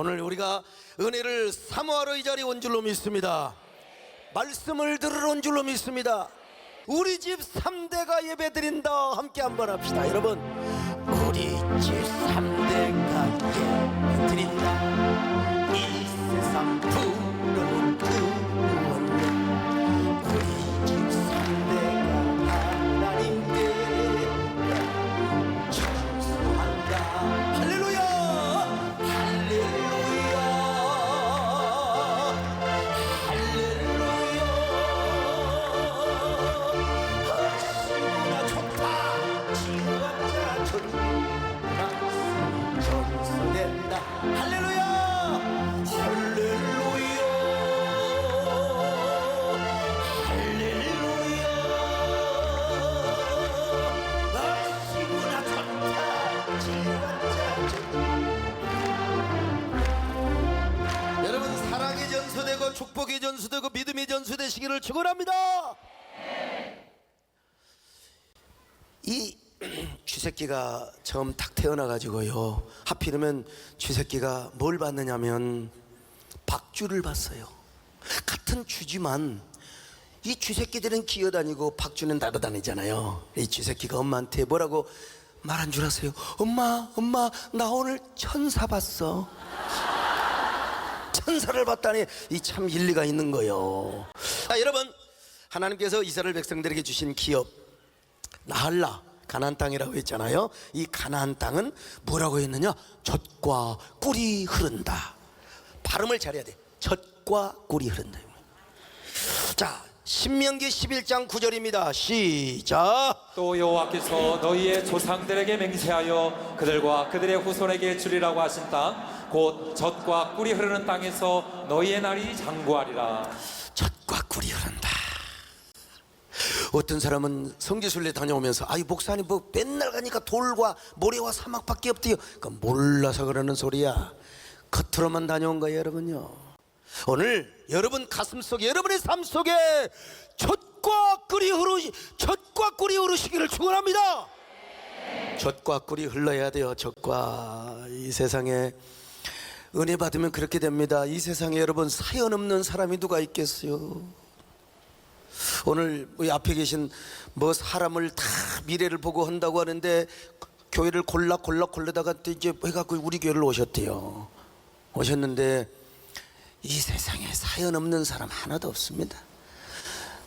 오늘 우리가 은혜를 사모하러 이 자리에 온 줄로 믿습니다. 말씀을 들으러 온 줄로 믿습니다. 우리 집 3대가 예배드린다. 함께 한번 합시다. 여러분, 우리 집 3대가 예배드린다. 이 세상 부러운 구원, 우리 집 3대가 하나님께 청소한다. 할렐루야, 할렐루야, 할렐루야. 하시구나 좋다. 지어자 전소된다. 할렐루야, 할렐루야, 할렐루야. 하시구나 좋다. 지어자 여러분, 사랑의 전수되고 축복의 전수되고 믿음의 전수되시기를 축원합니다. 이 쥐새끼가 처음 딱 태어나가지고요, 하필이면 쥐새끼가 뭘 봤느냐면 박쥐를 봤어요. 같은 쥐지만 이 쥐새끼들은 기어다니고 박쥐는 날아다니잖아요. 이 쥐새끼가 엄마한테 뭐라고 말한 줄 아세요? 엄마, 엄마, 나 오늘 천사 봤어. 천사를 봤다니 이 참 일리가 있는 거예요. 자, 여러분, 하나님께서 이스라엘 백성들에게 주신 기업 나할라, 가나안 땅이라고 했잖아요. 이 가나안 땅은 뭐라고 했느냐? 젖과 꿀이 흐른다. 발음을 잘해야 돼. 젖과 꿀이 흐른다. 자, 신명기 11장 9절입니다 시작. 또 여호와께서 너희의 조상들에게 맹세하여 그들과 그들의 후손에게 주리라고 하신 땅 곧 젖과 꿀이 흐르는 땅에서 너희의 날이 장구하리라. 젖과 꿀이 흐른다. 어떤 사람은 성지순례 다녀오면서 아이 목사님 뭐 맨날 가니까 돌과 모래와 사막밖에 없대요. 그건 몰라서 그러는 소리야. 겉으로만 다녀온 거예요 여러분요. 오늘 여러분 가슴속에, 여러분의 삶 속에 젖과 꿀이 흐르시기를 축원합니다. 젖과 꿀이 흘러야 돼요. 젖과. 이 세상에 은혜 받으면 그렇게 됩니다. 이 세상에 여러분 사연 없는 사람이 누가 있겠어요? 오늘 우리 앞에 계신 뭐 사람을 다 미래를 보고 한다고 하는데 교회를 골라다가 이제 해갖고 우리 교회를 오셨대요. 오셨는데 이 세상에 사연 없는 사람 하나도 없습니다.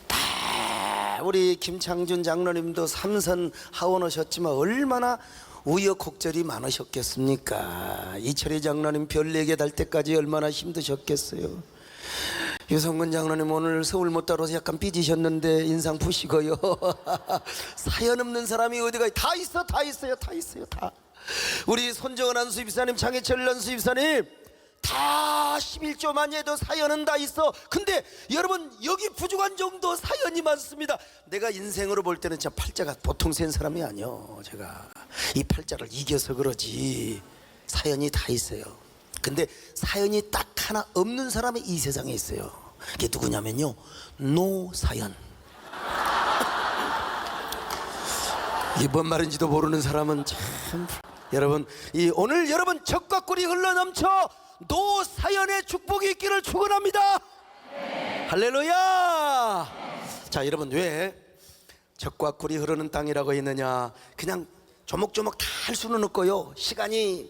다 우리 김창준 장로님도 삼선 하원 오셨지만 얼마나 우여곡절이 많으셨겠습니까? 이철희 장로님 별 4개 달 때까지 얼마나 힘드셨겠어요? 유성근 장로님 오늘 서울 못 따라서 약간 삐지셨는데 인상 푸시고요. 사연 없는 사람이 어디가 다 있어요. 다. 우리 손정은 안수 집사님, 장혜철 안수 집사님 다 11조만 해도 사연은 다 있어. 근데 여러분 여기 부족한 정도 사연이 많습니다. 내가 인생으로 볼 때는 진짜 팔자가 보통 센 사람이 아니요. 제가 이 팔자를 이겨서 그러지 사연이 다 있어요. 근데 사연이 딱 하나 없는 사람이 이 세상에 있어요. 그게 누구냐면요, 노사연. 이게 뭔 말인지도 모르는 사람은 참. 여러분, 오늘 여러분 젖과 꿀이 흘러넘쳐 노사연의 축복이 있기를 축원합니다. 할렐루야. 자, 여러분 왜 젖과 꿀이 흐르는 땅이라고 했느냐? 그냥 조목조목 다 할 수는 없고요, 시간이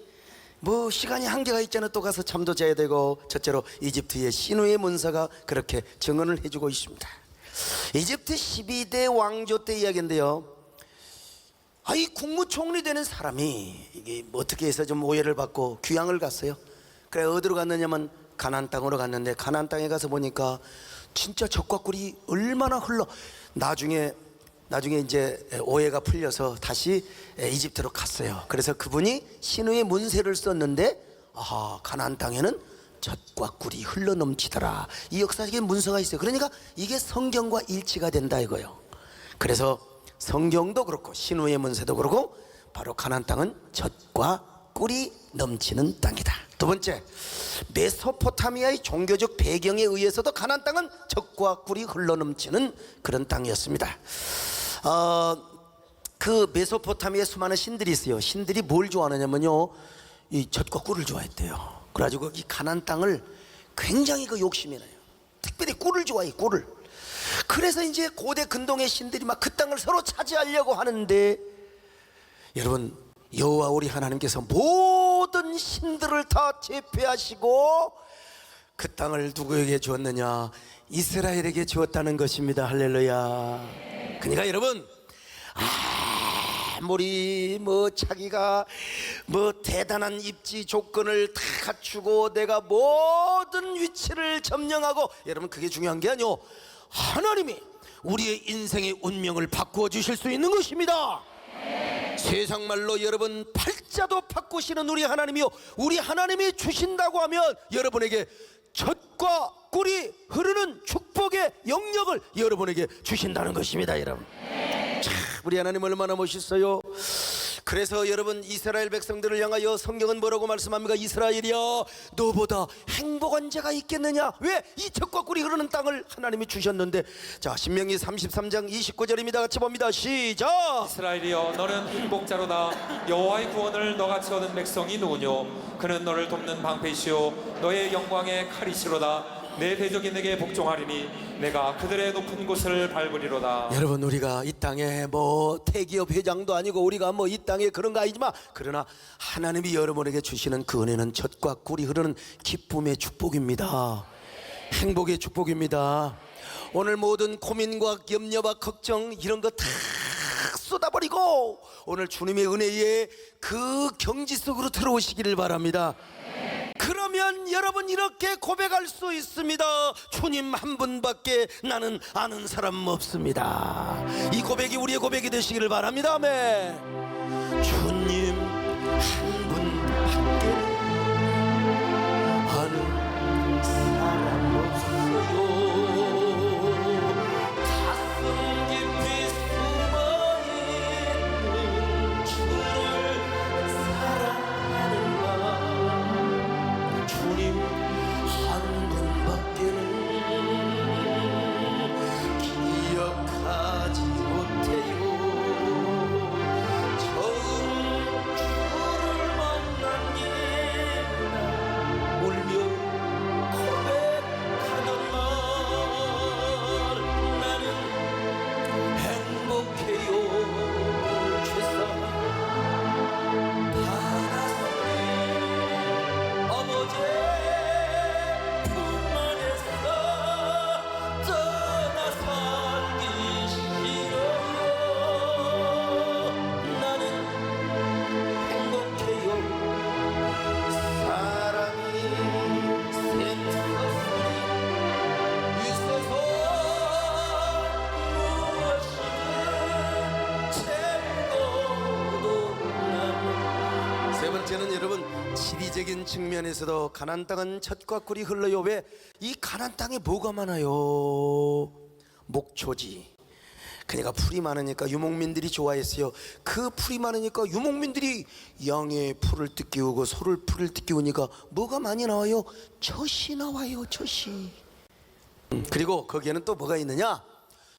한계가 있잖아요. 또 가서 잠도 자야 되고. 첫째로 이집트의 신우의 문서가 그렇게 증언을 해주고 있습니다. 이집트 12대 왕조 때 이야기인데요, 이 국무총리 되는 사람이 이게 어떻게 해서 좀 오해를 받고 귀향을 갔어요. 그래 어디로 갔느냐면 가나안 땅으로 갔는데, 가나안 땅에 가서 보니까 진짜 젖과 꿀이 얼마나 흘러. 나중에 이제 오해가 풀려서 다시 이집트로 갔어요. 그래서 그분이 신우의 문세를 썼는데, 가나안 땅에는 젖과 꿀이 흘러넘치더라. 이 역사적인 문서가 있어요. 그러니까 이게 성경과 일치가 된다 이거예요. 그래서 성경도 그렇고 신우의 문세도 그렇고 바로 가나안 땅은 젖과 꿀이 넘치는 땅이다. 두 번째, 메소포타미아의 종교적 배경에 의해서도 가나안 땅은 젖과 꿀이 흘러넘치는 그런 땅이었습니다. 그 메소포타미아에 수많은 신들이 있어요. 신들이 뭘 좋아하느냐면요, 이 젖과 꿀을 좋아했대요. 그래가지고 이 가나안 땅을 굉장히 그 욕심이 나요. 특별히 꿀을 좋아해, 꿀을. 그래서 이제 고대 근동의 신들이 막 그 땅을 서로 차지하려고 하는데, 여러분, 여호와 우리 하나님께서 모든 신들을 다 제패하시고 그 땅을 누구에게 주었느냐? 이스라엘에게 주었다는 것입니다. 할렐루야. 그러니까 여러분, 아무리 뭐 자기가 뭐 대단한 입지 조건을 다 갖추고 내가 모든 위치를 점령하고, 여러분 그게 중요한 게 아니요, 하나님이 우리의 인생의 운명을 바꾸어 주실 수 있는 것입니다. 세상 말로 여러분 팔자도 바꾸시는 우리 하나님이요, 우리 하나님이 주신다고 하면 여러분에게 젖과 꿀이 흐르는 축복의 영역을 여러분에게 주신다는 것입니다. 여러분, 참 우리 하나님 얼마나 멋있어요. 그래서 여러분, 이스라엘 백성들을 향하여 성경은 뭐라고 말씀합니까? 이스라엘이여, 너보다 행복한 자가 있겠느냐? 왜? 이 젖과 꿀이 흐르는 땅을 하나님이 주셨는데. 자, 신명기 33장 29절입니다. 같이 봅니다. 시작. 이스라엘이여, 너는 행복자로다. 여호와의 구원을 너같이 얻은 백성이 누구뇨? 그는 너를 돕는 방패시오, 너의 영광의 칼이시로다. 내 대적이 내게 복종하리니 내가 그들의 높은 곳을 밟으리로다. 여러분, 우리가 이 땅에 뭐 대기업 회장도 아니고 우리가 뭐 이 땅에 그런 거 아니지만, 그러나 하나님이 여러분에게 주시는 그 은혜는 젖과 꿀이 흐르는 기쁨의 축복입니다. 행복의 축복입니다. 오늘 모든 고민과 염려와 걱정 이런 거 다 쏟아버리고 오늘 주님의 은혜에 그 경지 속으로 들어오시기를 바랍니다. 그러면 여러분 이렇게 고백할 수 있습니다. 주님 한 분밖에 나는 아는 사람 없습니다. 이 고백이 우리의 고백이 되시기를 바랍니다. 아멘. 주님 한 분밖에 아는 사람 없어요. 가슴 깊이 숨어있는 주를 사랑하는 마. 주님 한 분밖에는 기억하지 못해요. 처음 주를 만난 예나 울며 고백하던 날, 나는 행복해요. 최선 아버지 품 안에서 떠나 살기 싫어요. 나는 행복해요. 사랑이 샘솟으니 있어서 무엇이든 채우고도 남은. 세 번째는 여러분, 지리적인 측면에서도 가나안 땅은 젖과 꿀이 흘러요. 왜? 이 가나안 땅에 뭐가 많아요? 목초지. 그러니까 풀이 많으니까 유목민들이 좋아했어요. 그 풀이 많으니까 유목민들이 양의 풀을 뜯기우고 소를 풀을 뜯기우니까 뭐가 많이 나와요? 젖이 나와요. 젖이. 그리고 거기에는 또 뭐가 있느냐?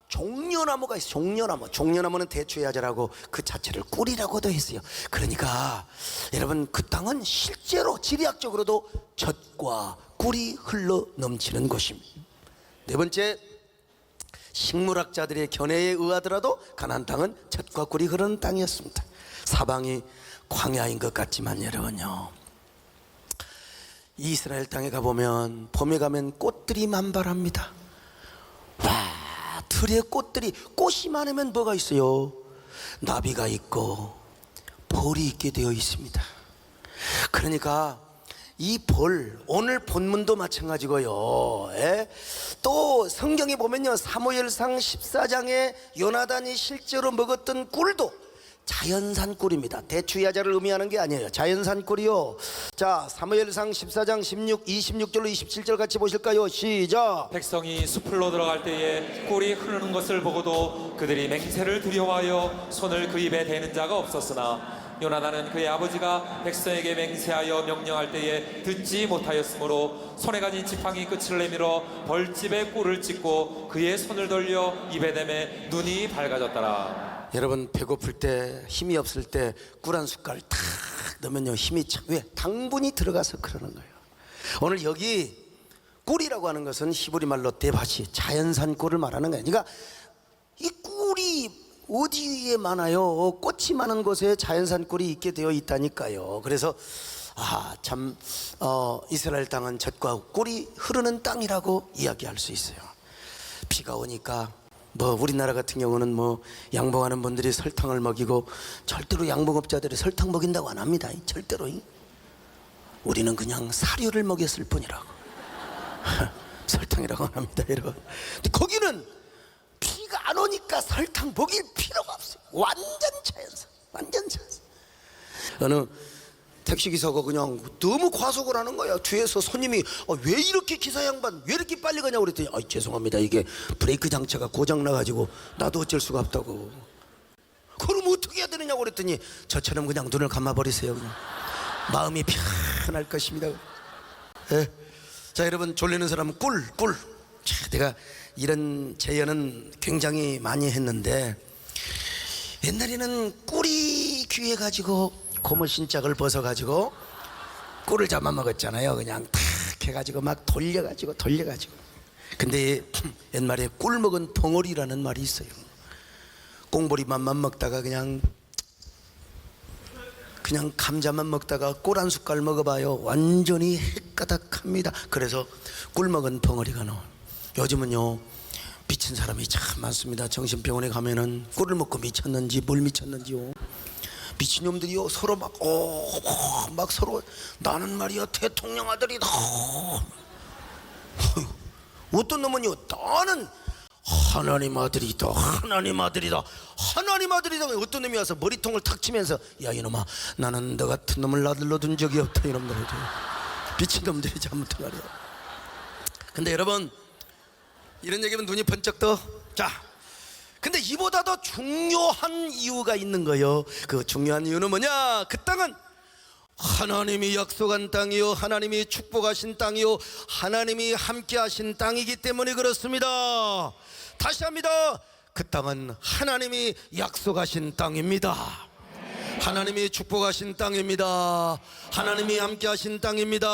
종려나무가 있어요. 종려나무. 종려나무는 대추야자라고 그 자체를 꿀이라고도 했어요. 그러니까 여러분, 그 땅은 실제로 지리학적으로도 젖과 꿀이 흘러 넘치는 곳입니다. 네 번째, 식물학자들의 견해에 의하더라도 가나안 땅은 젖과 꿀이 흐르는 땅이었습니다. 사방이 광야인 것 같지만 여러분요, 이스라엘 땅에 가보면 봄에 가면 꽃들이 만발합니다. 와, 들에 꽃들이, 꽃이 많으면 뭐가 있어요? 나비가 있고 벌이 있게 되어 있습니다. 그러니까 이 벌, 오늘 본문도 마찬가지고요. 또 성경에 보면요, 사무엘상 14장에 요나단이 실제로 먹었던 꿀도 자연산 꿀입니다. 대추야자를 의미하는 게 아니에요. 자연산 꿀이요. 자, 사무엘상 14장 26절로 27절 같이 보실까요? 시작. 백성이 숲으로 들어갈 때에 꿀이 흐르는 것을 보고도 그들이 맹세를 두려워하여 손을 그 입에 대는 자가 없었으나 요나단은 그의 아버지가 백성에게 맹세하여 명령할 때에 듣지 못하였으므로 손에 가진 지팡이 끝을 내밀어 벌집에 꿀을 찢고 그의 손을 돌려 입에 대매 눈이 밝아졌더라. 여러분, 배고플 때, 힘이 없을 때 꿀 한 숟갈 탁 넣으면요 힘이 참, 왜? 당분이 들어가서 그러는 거예요. 오늘 여기 꿀이라고 하는 것은 히브리 말로 데바시, 자연산 꿀을 말하는 거예요. 그러니까 이 꿀이 어디에 많아요? 꽃이 많은 곳에 자연산 꿀이 있게 되어 있다니까요. 그래서 참 이스라엘 땅은 젖과 꿀이 흐르는 땅이라고 이야기할 수 있어요. 비가 오니까 우리나라 같은 경우는 양봉하는 분들이 설탕을 먹이고, 절대로 양봉업자들이 설탕 먹인다고 안 합니다. 절대로. 우리는 그냥 사료를 먹였을 뿐이라고. 설탕이라고 안 합니다, 여러분. 근데 거기는 비가 안 오니까 설탕 먹일 필요가 없어요. 완전 자연산, 완전 자연산. 어느 택시기사가 그냥 너무 과속을 하는 거야. 뒤에서 손님이 왜 이렇게 기사 양반 왜 이렇게 빨리 가냐고 그랬더니 죄송합니다, 이게 브레이크 장치가 고장나가지고 나도 어쩔 수가 없다고. 그럼 어떻게 해야 되느냐고 그랬더니 저처럼 그냥 눈을 감아버리세요. 그냥 마음이 편할 것입니다. 예. 자, 여러분, 졸리는 사람은 꿀. 자, 내가 이런 재연은 굉장히 많이 했는데, 옛날에는 꿀이 귀해가지고 고무신짝을 벗어가지고 꿀을 잡아 먹었잖아요. 그냥 탁 해가지고 막 돌려가지고. 근데 옛말에 꿀 먹은 덩어리라는 말이 있어요. 꽁보리만만 먹다가 그냥 감자만 먹다가 꿀 한 숟갈 먹어봐요. 완전히 헷가닥합니다. 그래서 꿀 먹은 덩어리가 나와요. 요즘은요, 미친 사람이 참 많습니다. 정신병원에 가면은 꿀을 먹고 미쳤는지 뭘 미쳤는지요. 미친놈들이요, 서로 막 서로 나는 말이야 대통령 아들이다. 어떤 놈은요, 나는 하나님 아들이다. 어떤 놈이 와서 머리통을 탁 치면서 야, 이놈아, 나는 너 같은 놈을 아들로 둔 적이 없다. 이놈들 미친놈들이 잘못한 말이야. 근데 여러분, 이런 얘기면 눈이 번쩍 떠. 자, 근데 이보다 더 중요한 이유가 있는 거예요. 그 중요한 이유는 뭐냐? 그 땅은 하나님이 약속한 땅이요, 하나님이 축복하신 땅이요, 하나님이 함께하신 땅이기 때문에 그렇습니다. 다시 합니다. 그 땅은 하나님이 약속하신 땅입니다. 하나님이 축복하신 땅입니다. 하나님이 함께하신 땅입니다.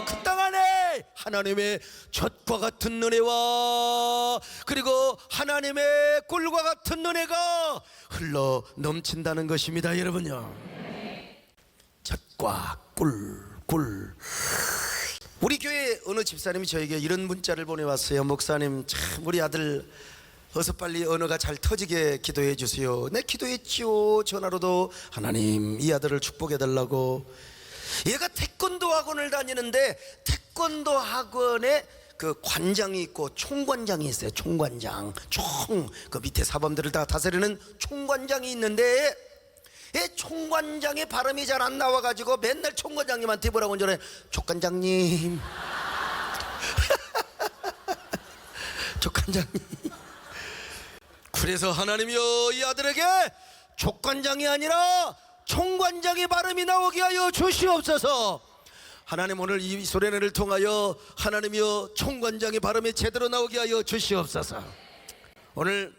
그 땅 안에 하나님의 젖과 같은 은혜와 그리고 하나님의 꿀과 같은 은혜가 흘러 넘친다는 것입니다, 여러분요. 젖과 꿀. 우리 교회 어느 집사님이 저에게 이런 문자를 보내왔어요. 목사님, 참 우리 아들 어서 빨리 언어가 잘 터지게 기도해 주세요. 네, 기도했지요. 전화로도 하나님 이 아들을 축복해 달라고. 얘가 태권도 학원을 다니는데 태권도 학원에 그 관장이 있고 총관장이 있어요. 총관장, 그 밑에 사범들을 다 다스리는 총관장이 있는데, 이 총관장의 발음이 잘 안 나와가지고 맨날 총관장님한테 뭐라고 하잖아요. 족관장님. 족관장님. 그래서 하나님이여, 이 아들에게 족관장이 아니라 총관장의 발음이 나오게 하여 주시옵소서. 하나님, 오늘 이 소리를 통하여 하나님이여, 총관장의 발음이 제대로 나오게 하여 주시옵소서. 오늘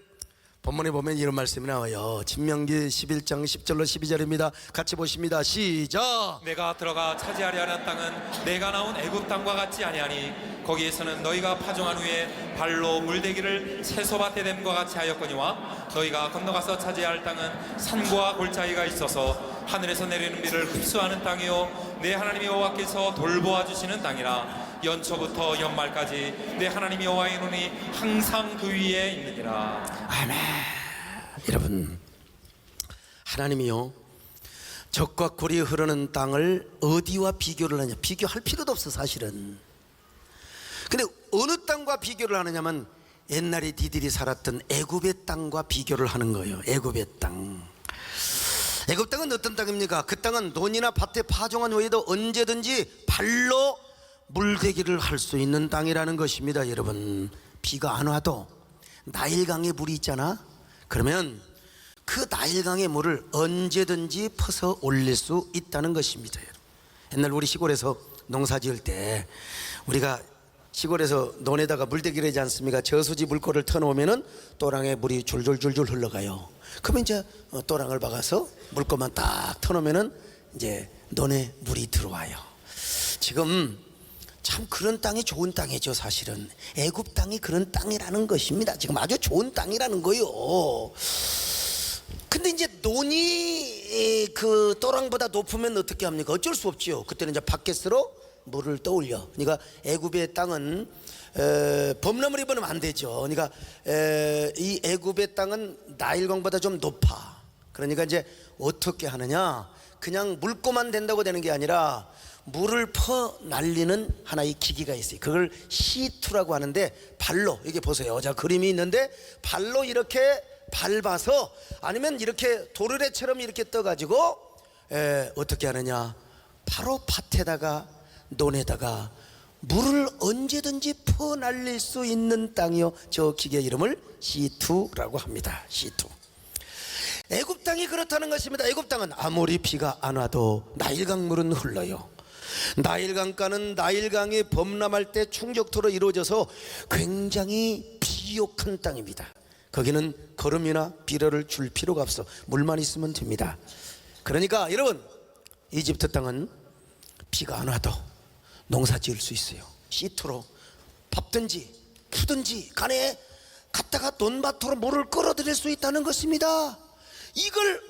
본문에 보면 이런 말씀이 나와요. 신명기 11장 10절로 12절입니다. 같이 보십니다. 시작. 내가 들어가 차지하려 하는 땅은 내가 나온 애굽 땅과 같지 아니하니 거기에서는 너희가 파종한 후에 발로 물대기를 채소밭에 댐과 같이 하였거니와 너희가 건너가서 차지할 땅은 산과 골짜기가 있어서 하늘에서 내리는 비를 흡수하는 땅이요 내 하나님 여호와께서 돌보아 주시는 땅이라. 연초부터 연말까지 내 하나님 여호와의 눈이 항상 그 위에 있느니라. 아멘. 여러분, 하나님이요, 젖과 꿀이 흐르는 땅을 어디와 비교를 하냐? 비교할 필요도 없어, 사실은. 근데 어느 땅과 비교를 하느냐면 옛날에 니들이 살았던 애굽의 땅과 비교를 하는 거예요. 애굽의 땅. 애굽 땅은 어떤 땅입니까? 그 땅은 논이나 밭에 파종한 후에도 언제든지 발로 물대기를 할 수 있는 땅이라는 것입니다. 여러분, 비가 안 와도 나일강에 물이 있잖아. 그러면 그 나일강의 물을 언제든지 퍼서 올릴 수 있다는 것입니다. 옛날 우리 시골에서 농사 지을 때 우리가 시골에서 논에다가 물대기를 하지 않습니까? 저수지 물꼬를 터놓으면은 또랑에 물이 줄줄줄줄 흘러가요. 그러면 이제 또랑을 박아서 물꼬만 딱 터놓으면은 이제 논에 물이 들어와요. 지금 참 그런 땅이 좋은 땅이죠. 사실은 애굽 땅이 그런 땅이라는 것입니다. 지금 아주 좋은 땅이라는 거요. 근데 이제 논이 그 또랑보다 높으면 어떻게 합니까? 어쩔 수 없지요. 그때는 이제 바켓으로 물을 떠올려. 그러니까 애굽의 땅은 범람을 입으면 안 되죠. 그러니까 이 애굽의 땅은 나일강보다 좀 높아. 그러니까 이제 어떻게 하느냐? 그냥 묽고만 된다고 되는 게 아니라 물을 퍼 날리는 하나의 기기가 있어요. 그걸 시투라고 하는데, 발로, 여기 보세요. 자, 그림이 있는데 발로 이렇게 밟아서, 아니면 이렇게 도르래처럼 이렇게 떠가지고 어떻게 하느냐? 바로 밭에다가 논에다가 물을 언제든지 퍼 날릴 수 있는 땅이요. 저 기계의 이름을 시투라고 합니다. 시투. 애굽 땅이 그렇다는 것입니다. 애굽 땅은 아무리 비가 안 와도 나일강물은 흘러요. 나일강가는 나일강이 범람할 때 충족토로 이루어져서 굉장히 비옥한 땅입니다. 거기는 거름이나 비료를 줄 필요가 없어. 물만 있으면 됩니다. 그러니까 여러분, 이집트 땅은 비가 안 와도 농사 지을 수 있어요. 시투로 밟든지 푸든지 간에 갖다가 논밭으로 물을 끌어들일 수 있다는 것입니다. 이걸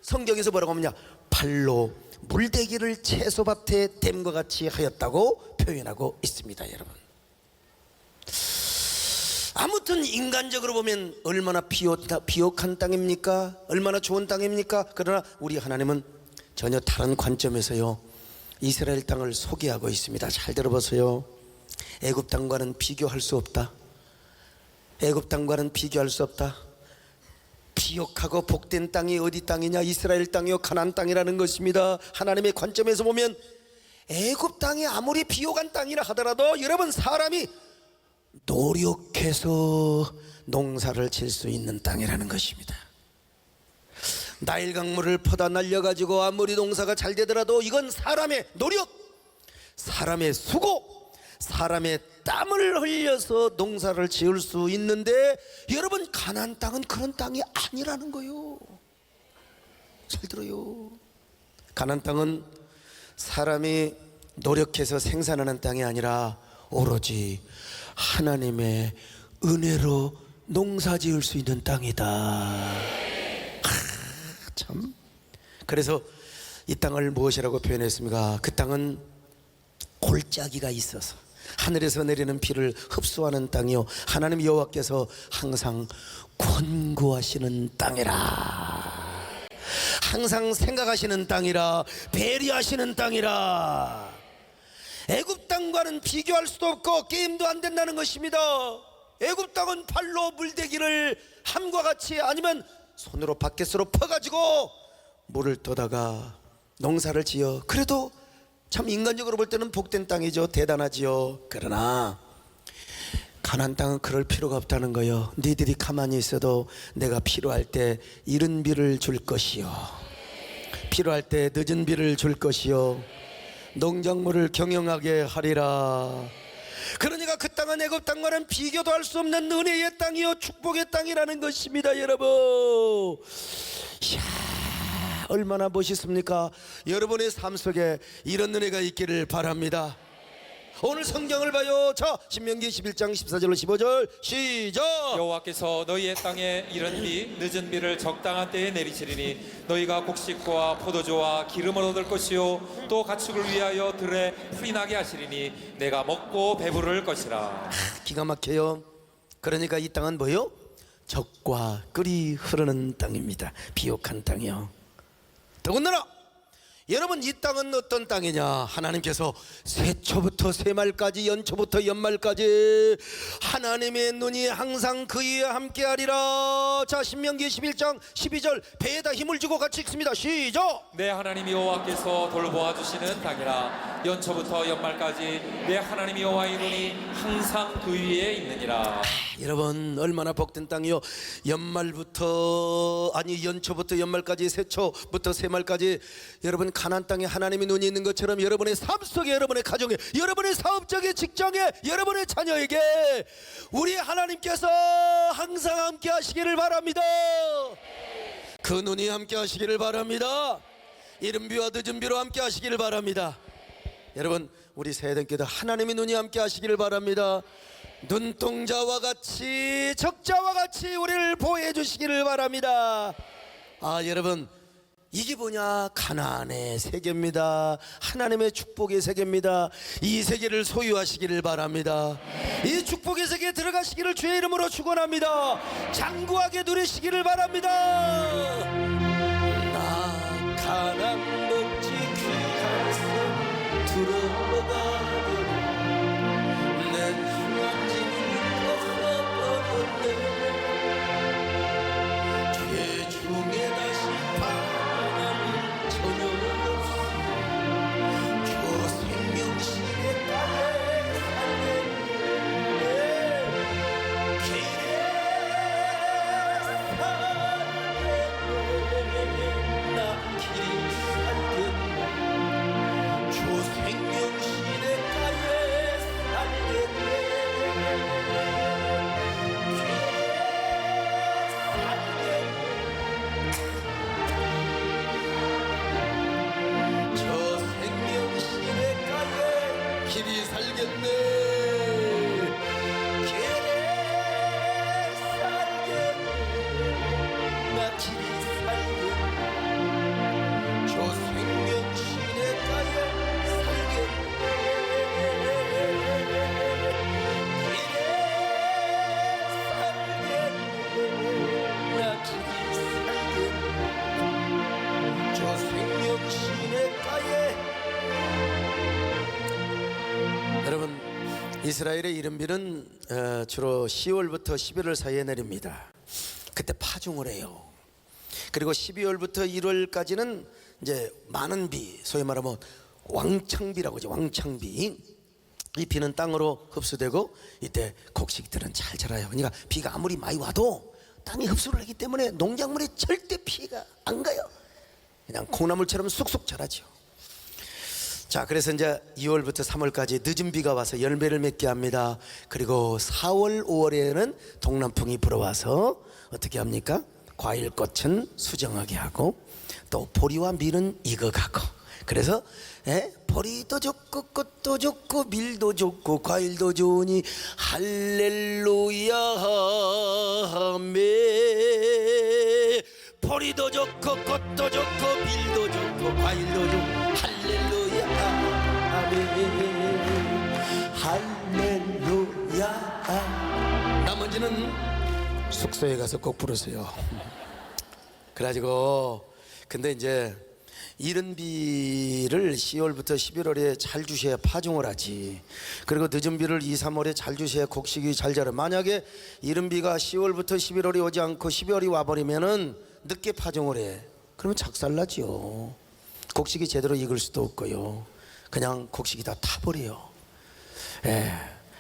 성경에서 뭐라고 하느냐? 발로 물대기를 채소밭에 댐과 같이 하였다고 표현하고 있습니다. 여러분, 아무튼 인간적으로 보면 얼마나 비옥한 땅입니까? 얼마나 좋은 땅입니까? 그러나 우리 하나님은 전혀 다른 관점에서요 이스라엘 땅을 소개하고 있습니다. 잘 들어보세요. 애굽 땅과는 비교할 수 없다. 애굽 땅과는 비교할 수 없다. 비옥하고 복된 땅이 어디 땅이냐? 이스라엘 땅이요, 가나안 땅이라는 것입니다. 하나님의 관점에서 보면 애굽 땅이 아무리 비옥한 땅이라 하더라도 여러분, 사람이 노력해서 농사를 질 수 있는 땅이라는 것입니다. 나일 강물을 퍼다 날려가지고 아무리 농사가 잘 되더라도 이건 사람의 노력, 사람의 수고, 사람의 땀을 흘려서 농사를 지을 수 있는데, 여러분, 가나안 땅은 그런 땅이 아니라는 거요. 잘 들어요. 가나안 땅은 사람이 노력해서 생산하는 땅이 아니라 오로지 하나님의 은혜로 농사 지을 수 있는 땅이다. 참. 그래서 이 땅을 무엇이라고 표현했습니까? 그 땅은 골짜기가 있어서 하늘에서 내리는 비를 흡수하는 땅이요, 하나님 여호와께서 항상 권고하시는 땅이라. 항상 생각하시는 땅이라, 배려하시는 땅이라. 애굽 땅과는 비교할 수도 없고 게임도 안 된다는 것입니다. 애굽 땅은 발로 물대기를 함과 같이, 아니면 손으로 바켓으로 퍼가지고 물을 떠다가 농사를 지어. 그래도 참 인간적으로 볼 때는 복된 땅이죠. 대단하지요. 그러나 가나안 땅은 그럴 필요가 없다는 거예요. 니들이 가만히 있어도 내가 필요할 때 이른 비를 줄 것이요, 필요할 때 늦은 비를 줄 것이요, 농작물을 경영하게 하리라. 그러니까 그 땅은 애굽 땅과는 비교도 할 수 없는 은혜의 땅이요, 축복의 땅이라는 것입니다. 여러분, 이야, 얼마나 멋있습니까? 여러분의 삶 속에 이런 은혜가 있기를 바랍니다. 오늘 성경을 봐요. 자, 신명기 11장 14절로 15절 시작. 여호와께서 너희의 땅에 이른 비 늦은 비를 적당한 때에 내리시리니 너희가 곡식과 포도주와 기름을 얻을 것이요 또 가축을 위하여 들에 풀이 나게 하시리니 내가 먹고 배부를 것이라. 기가 막혀요. 그러니까 이 땅은 뭐요? 젖과 꿀이 흐르는 땅입니다. 비옥한 땅이요. 더군다나 여러분, 이 땅은 어떤 땅이냐? 하나님께서 새초부터 새말까지, 연초부터 연말까지 하나님의 눈이 항상 그이에 함께하리라. 자, 신명기 11장 12절 배에다 힘을 주고 같이 읽습니다. 시작. 내 하나님 여호와께서 돌보아 주시는 땅이라. 연초부터 연말까지 내 하나님 여호와의 눈이 항상 그 위에 있느니라. 여러분, 얼마나 복된 땅이요. 연말부터, 아니 연초부터 연말까지, 새초부터 새말까지 여러분, 가나안 땅에 하나님의 눈이 있는 것처럼 여러분의 삶 속에, 여러분의 가정에, 여러분의 사업적인 직장에, 여러분의 자녀에게 우리 하나님께서 항상 함께 하시기를 바랍니다. 그 눈이 함께 하시기를 바랍니다. 이른 비와 늦은 비로 함께 하시기를 바랍니다. 여러분 우리 세대께도 하나님의 눈이 함께 하시기를 바랍니다. 눈동자와 같이 적자와 같이 우리를 보호해 주시기를 바랍니다. 여러분 이게 뭐냐? 가나안의 세계입니다. 하나님의 축복의 세계입니다. 이 세계를 소유하시기를 바랍니다. 이 축복의 세계에 들어가시기를 주의 이름으로 축원합니다. 장구하게 누리시기를 바랍니다. 나 가나안 복지 귀한 성 들어가려 내 주안짐을 벗어버렸네. 죄 중에 다시 바람을 전혀 없어 주 생명실에 가에 살겠네. 길에 살겠네. 나 길이 살겠네. 주 생명실에 가에 살겠네. 저 생명신의 가에 길이 살겠네. 길에 살겠네. 나 길이 살겠네. 저 생명신의 가에 살겠네. 길에 살겠네. 나 길이 살겠네. 저 생명신의 가에. 여러분 이스라엘의 이른비는 주로 10월부터 11월 사이에 내립니다. 그때 파종을 해요. 그리고 12월부터 1월까지는 이제 많은 비, 소위 말하면 왕창비라고 하죠. 왕창비. 이 비는 땅으로 흡수되고 이때 곡식들은 잘 자라요. 그러니까 비가 아무리 많이 와도 땅이 흡수를 하기 때문에 농작물에 절대 피해가 안 가요. 그냥 콩나물처럼 쑥쑥 자라죠. 자, 그래서 이제 2월부터 3월까지 늦은 비가 와서 열매를 맺게 합니다. 그리고 4월, 5월에는 동남풍이 불어와서 어떻게 합니까? 과일꽃은 수정하게 하고 또 보리와 밀은 익어가고. 그래서 보리도 좋고 꽃도 좋고 밀도 좋고 과일도 좋으니 할렐루야 아멘. 보리도 좋고 꽃도 좋고 밀도 좋고 과일도 좋고 할렐루야 아멘. 할렐루야. 나머지는 숙소에 가서 꼭 부르세요. 그래가지고 근데 이제 이른 비를 10월부터 11월에 잘 주셔야 파종을 하지. 그리고 늦은 비를 2, 3월에 잘 주셔야 곡식이 잘 자라. 만약에 이른 비가 10월부터 11월이 오지 않고 12월이 와버리면은 늦게 파종을 해. 그러면 작살나지요. 곡식이 제대로 익을 수도 없고요. 그냥 곡식이 다 타버려요.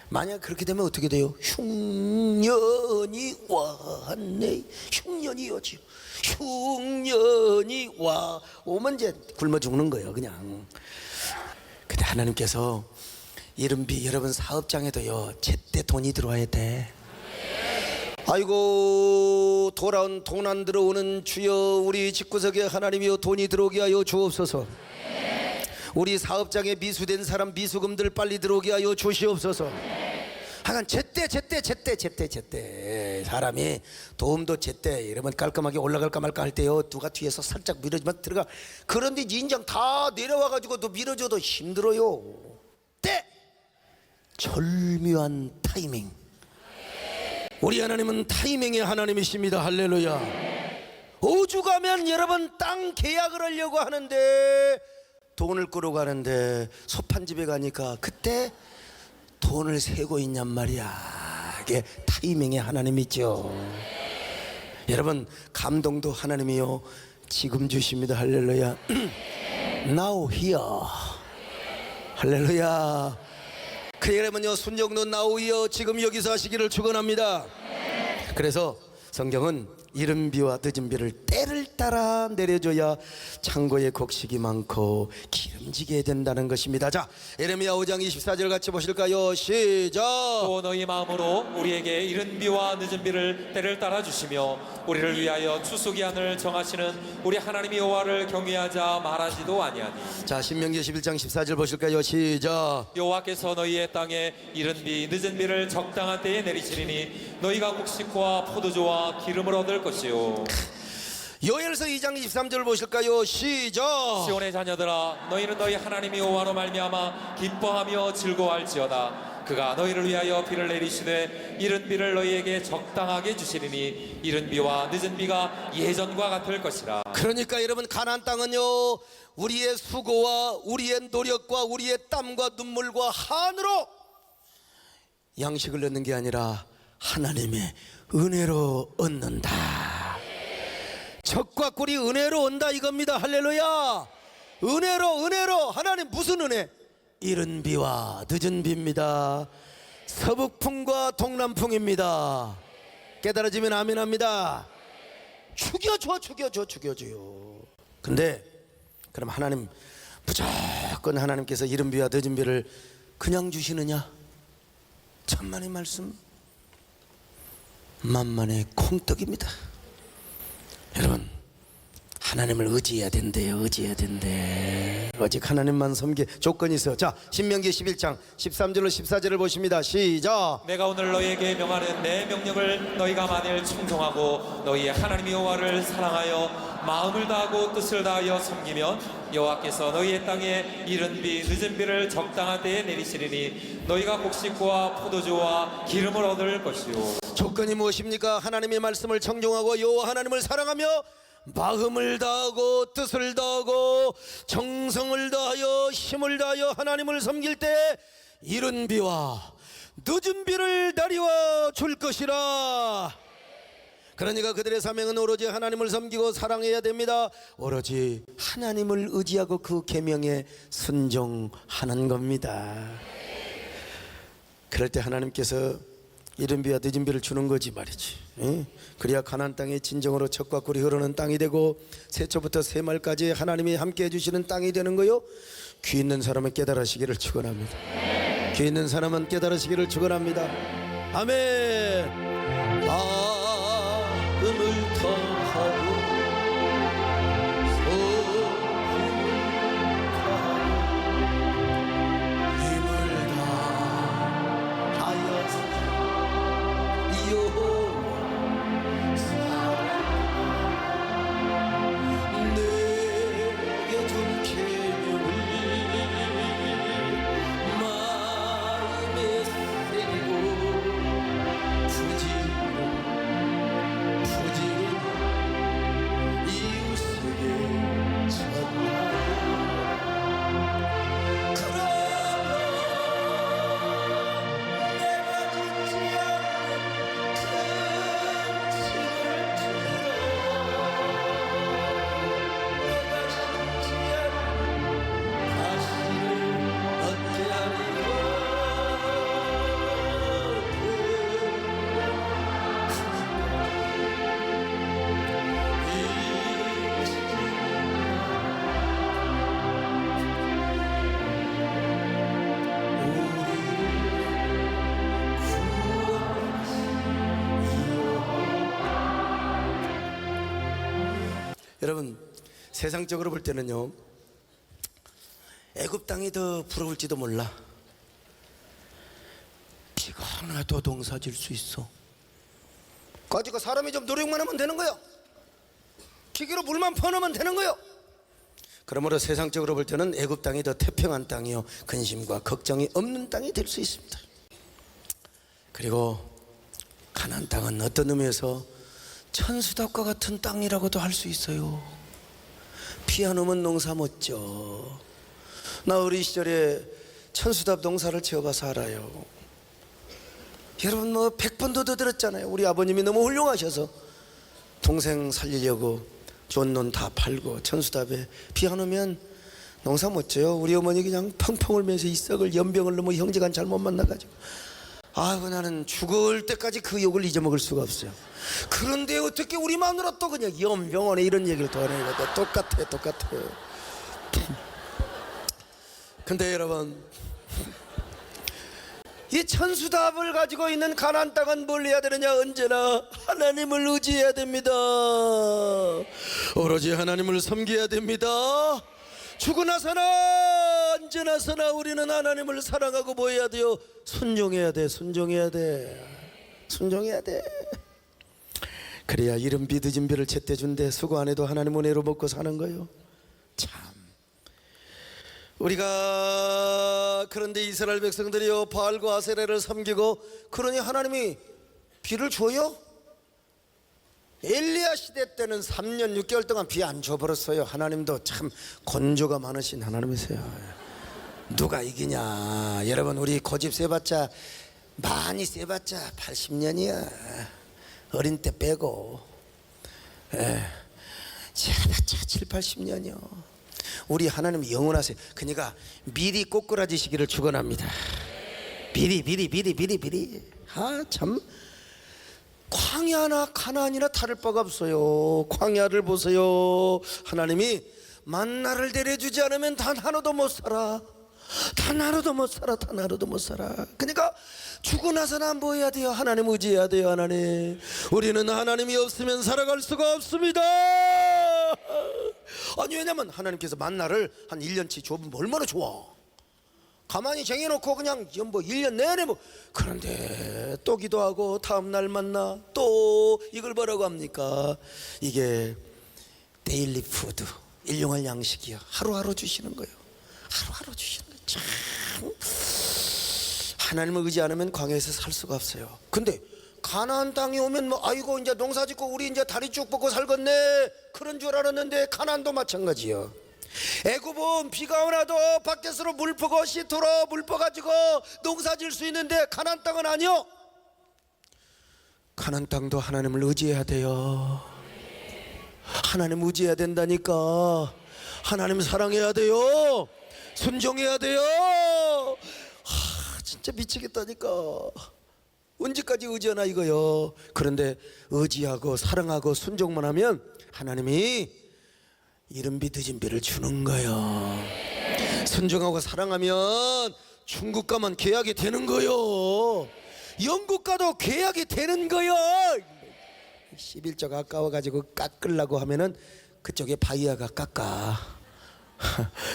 만약 그렇게 되면 어떻게 돼요? 흉년이 왔네. 흉년이 오지요. 흉년이 오면 이제 굶어 죽는 거예요, 그냥. 근데 하나님께서 이른비 여러분 사업장에도요 제때 돈이 들어와야 돼. 아이고 돌아온 돈 안 들어오는 주여 우리 집구석에 하나님이여 돈이 들어오게 하여 주옵소서. 우리 사업장에 미수된 사람 미수금들 빨리 들어오게 하여 주시옵소서. 하여간 제때 사람이 도움도 제때 이러면 깔끔하게 올라갈까 말까 할 때요 누가 뒤에서 살짝 밀어주면 들어가. 그런데 인장 다 내려와가지고 또 밀어줘도 힘들어요. 때 절묘한 타이밍. 우리 하나님은 타이밍의 하나님이십니다. 할렐루야. 오죽하면 여러분 땅 계약을 하려고 하는데 돈을 끌어 가는데 소판집에 가니까 그때 돈을 세고 있냔 말이야. 이게 타이밍의 하나님이죠. 여러분 감동도 하나님이요 지금 주십니다. 할렐루야. Now here. 할렐루야. 그 여러분요 순종도 now here 지금 여기서 하시기를 축원합니다. 그래서 성경은 이른 비와 늦은 비를 때를 따라 내려줘야 창고에 곡식이 많고 기름지게 된다는 것입니다. 자, 예레미야 5장 24절 같이 보실까요? 시작. 또 너희 마음으로 우리에게 이른 비와 늦은 비를 때를 따라 주시며 우리를 위하여 추수기한을 정하시는 우리 하나님 여호와를 경외하자 말하지도 아니하니. 자, 신명기 11장 14절 보실까요? 시작. 여호와께서 너희의 땅에 이른 비 늦은 비를 적당한 때에 내리시리니 너희가 곡식과 포도주와 기름을 얻을 것이요. 요엘서 2장 23절 보실까요? 시작. 시온의 자녀들아, 너희는 너희 하나님 여호와로 말미암아 기뻐하며 즐거워할지어다. 그가 너희를 위하여 비를 내리시되 이른 비를 너희에게 적당하게 주시리니 이른 비와 늦은 비가 예전과 같을 것이라. 그러니까 여러분, 가나안 땅은요, 우리의 수고와 우리의 노력과 우리의 땀과 눈물과 한으로 양식을 얻는 게 아니라 하나님의 은혜로 얻는다. 적과 꿀이 은혜로 온다 이겁니다. 할렐루야. 은혜로 하나님. 무슨 은혜? 이른 비와 늦은 비입니다. 서북풍과 동남풍입니다. 깨달아지면 아멘합니다. 죽여줘요. 근데 그럼 하나님, 무조건 하나님께서 이른 비와 늦은 비를 그냥 주시느냐? 천만의 말씀, 만만의 콩떡입니다. 여러분, 하나님을 의지해야 된대요. 오직 하나님만 섬기. 조건이 있어. 자, 신명기 11장 13절로 14절을 보십니다. 시작. 내가 오늘 너희에게 명하는 내 명령을 너희가 만일 충성하고 너희의 하나님 여호와를 사랑하여 마음을 다하고 뜻을 다하여 섬기면 여호와께서 너희의 땅에 이른 비 늦은 비를 적당한 때에 내리시리니 너희가 곡식과 포도주와 기름을 얻을 것이요. 조건이 무엇입니까? 하나님의 말씀을 청종하고 여호와 하나님을 사랑하며 마음을 다하고 뜻을 다하고 정성을 다하여 힘을 다하여 하나님을 섬길 때 이른 비와 늦은 비를 내리워 줄 것이라. 그러니까 그들의 사명은 오로지 하나님을 섬기고 사랑해야 됩니다. 오로지 하나님을 의지하고 그 계명에 순종하는 겁니다. 그럴 때 하나님께서 이른 비와 늦은 비를 주는 거지 말이지. 그래야 가나안 땅이 진정으로 젖과 꿀이 흐르는 땅이 되고 새초부터 새말까지 하나님이 함께 해주시는 땅이 되는 거요. 귀 있는 사람은 깨달으시기를 축원합니다. 귀 있는 사람은 깨달으시기를 축원합니다. 아멘. 마음을 다하고 여러분, 세상적으로 볼 때는요, 애굽 땅이 더 부러울지도 몰라. 비가 하나도 농사 질 수 있어. 가지고 사람이 좀 노력만 하면 되는 거야. 기계로 물만 퍼넣으면 되는 거야. 그러므로 세상적으로 볼 때는 애굽 땅이 더 태평한 땅이요, 근심과 걱정이 없는 땅이 될 수 있습니다. 그리고 가나안 땅은 어떤 의미에서 천수답과 같은 땅이라고도 할 수 있어요. 비 안 오면 농사 못져. 나 어린 시절에 천수답 농사를 지어봐서 알아요. 여러분, 100번도 더 들었잖아요. 우리 아버님이 너무 훌륭하셔서 동생 살리려고 존논 다 팔고 천수답에 비 안 오면 농사 못져요. 우리 어머니 그냥 펑펑 울면서 이 썩을 연병을 너무 형제간 잘못 만나가지고 아이고 나는 죽을 때까지 그 욕을 잊어먹을 수가 없어요. 그런데 어떻게 우리 마누라 또 그냥 연병원에 이런 얘기를 더 하는 거야. 똑같아. 근데 여러분, 이 천수답을 가지고 있는 가나안 땅은 뭘 해야 되느냐? 언제나 하나님을 의지해야 됩니다. 오로지 하나님을 섬겨야 됩니다. 죽으나서나 언제나서나 우리는 하나님을 사랑하고 뭐 해야 돼요? 순종해야 돼. 그래야 이른 비 늦은 비를 제때 준대. 수고 안 해도 하나님 은혜로 먹고 사는 거예요. 참, 우리가 그런데 이스라엘 백성들이요 바알과 아세라를 섬기고 그러니 하나님이 비를 줘요? 엘리야 시대 때는 3년 6개월 동안 비 안 줘버렸어요. 하나님도 참 건조가 많으신 하나님이세요. 누가 이기냐? 여러분, 우리 고집 세봤자 많이 세봤자 80년이야. 어린 때 빼고 세봤자 7, 80년이요. 우리 하나님 영원하세요. 그러니까 미리 꼬꾸라지시기를 축원합니다. 미리. 아 참, 광야나 가나안이나 다를 바가 없어요. 광야를 보세요. 하나님이 만나를 내려주지 않으면 단 하루도 못 살아. 그러니까 죽고 나서는 뭐 해야 돼요? 하나님 의지해야 돼요. 하나님, 우리는 하나님이 없으면 살아갈 수가 없습니다. 아니, 왜냐면 하나님께서 만나를 한 1년치 줘보면 얼마나 좋아. 가만히 쟁여놓고 그냥 뭐 1년 내내 뭐. 그런데 또 기도하고 다음날 만나 또 이걸 뭐라고 합니까? 이게 데일리 푸드, 일용할 양식이요. 하루하루 주시는 거예요. 참, 하나님을 의지 않으면 광야에서 살 수가 없어요. 근데 가나안 땅에 오면 뭐 아이고 이제 농사 짓고 우리 이제 다리 쭉 뻗고 살겠네 그런 줄 알았는데 가나안도 마찬가지요. 애굽은 비가 오나도 밖에서로 물 퍼고 시토로 물 퍼가지고 농사 질 수 있는데 가나안 땅은 아니요. 가나안 땅도 하나님을 의지해야 돼요. 하나님 의지해야 된다니까. 하나님 사랑해야 돼요. 순종해야 돼요. 진짜 미치겠다니까. 언제까지 의지하나 이거요. 그런데 의지하고 사랑하고 순종만 하면 하나님이 이른 비 늦은 비를 주는 거예요. 순종하고 사랑하면 중국 가면 계약이 되는 거요. 영국 가도 계약이 되는 거요. 11조가 아까워가지고 깎으려고 하면은 그쪽에 바이아가 깎아.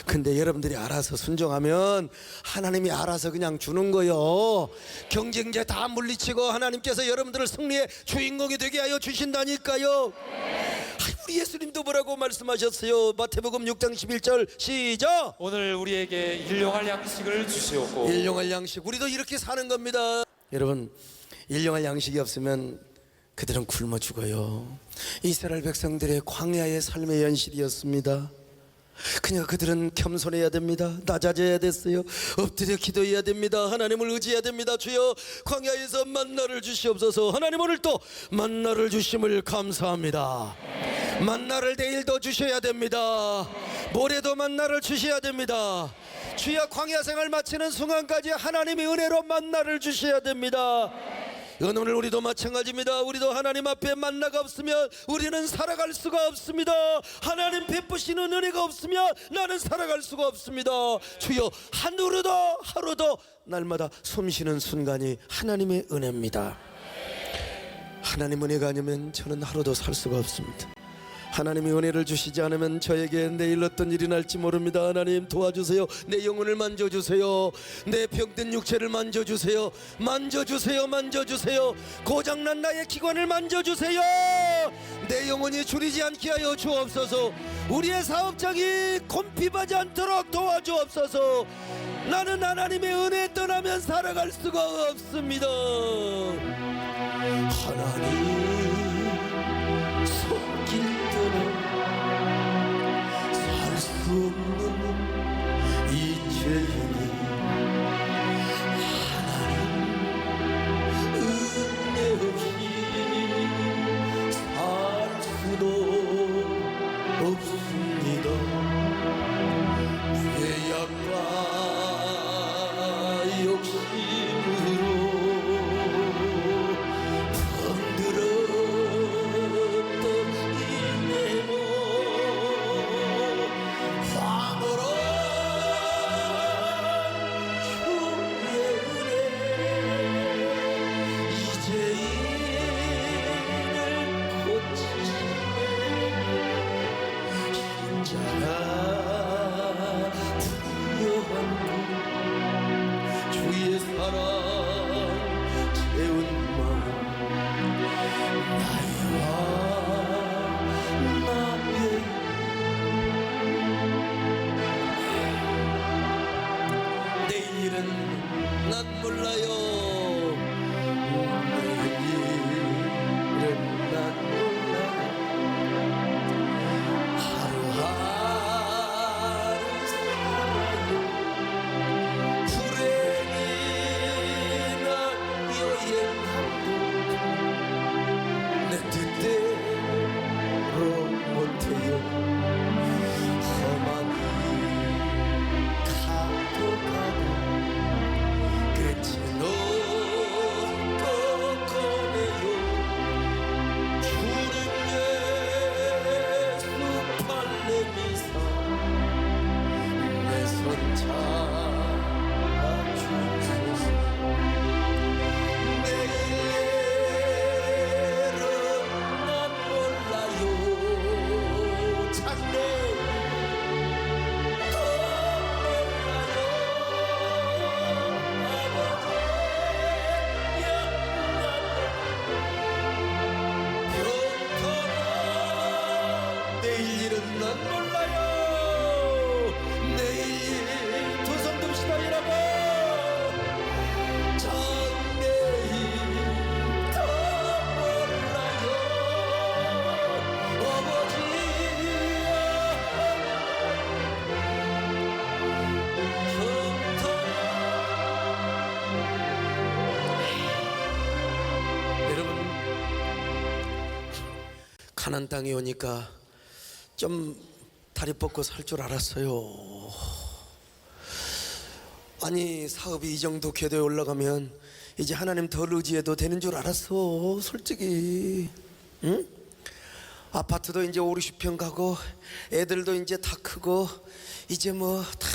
근데 여러분들이 알아서 순종하면 하나님이 알아서 그냥 주는 거요. 경쟁자 다 물리치고 하나님께서 여러분들을 승리의 주인공이 되게 하여 주신다니까요. 우리 예수님도 뭐라고 말씀하셨어요? 마태복음 6장 11절 시작. 오늘 우리에게 일용할 양식을 주시옵고. 일용할 양식, 우리도 이렇게 사는 겁니다. 여러분, 일용할 양식이 없으면 그들은 굶어 죽어요. 이스라엘 백성들의 광야의 삶의 현실이었습니다. 그냥 그들은 겸손해야 됩니다. 낮아져야 됐어요. 엎드려 기도해야 됩니다. 하나님을 의지해야 됩니다. 주여, 광야에서 만나를 주시옵소서. 하나님, 오늘 또 만나를 주심을 감사합니다. 만나를 내일도 주셔야 됩니다. 모레도 만나를 주셔야 됩니다. 주여, 광야 생활 마치는 순간까지 하나님이 은혜로 만나를 주셔야 됩니다. 오늘 우리도 마찬가지입니다. 우리도 하나님 앞에 만나가 없으면 우리는 살아갈 수가 없습니다. 하나님 베푸시는 은혜가 없으면 나는 살아갈 수가 없습니다. 주여, 하루도 날마다 숨쉬는 순간이 하나님의 은혜입니다. 하나님 은혜가 아니면 저는 하루도 살 수가 없습니다. 하나님이 은혜를 주시지 않으면 저에게 내일 어떤 일이 날지 모릅니다. 하나님 도와주세요. 내 영혼을 만져주세요. 내 병든 육체를 만져주세요. 만져주세요. 고장난 나의 기관을 만져주세요. 내 영혼이 줄이지 않게 하여 주옵소서. 우리의 사업장이 곰핍하지 않도록 도와주옵소서. 나는 하나님의 은혜 떠나면 살아갈 수가 없습니다. 하나님 손길 살 수 없는 이 죄인이 하나님 은혜 없이 살 수도 없습니다. 죄악과 욕심으로 가나안 땅에 오니까 좀 다리 뻗고 살 줄 알았어요. 아니 사업이 이 정도 궤도에 올라가면 이제 하나님 덜 의지해도 되는 줄 알았어. 솔직히 응? 아파트도 이제 5, 60평 가고 애들도 이제 다 크고 이제 뭐 다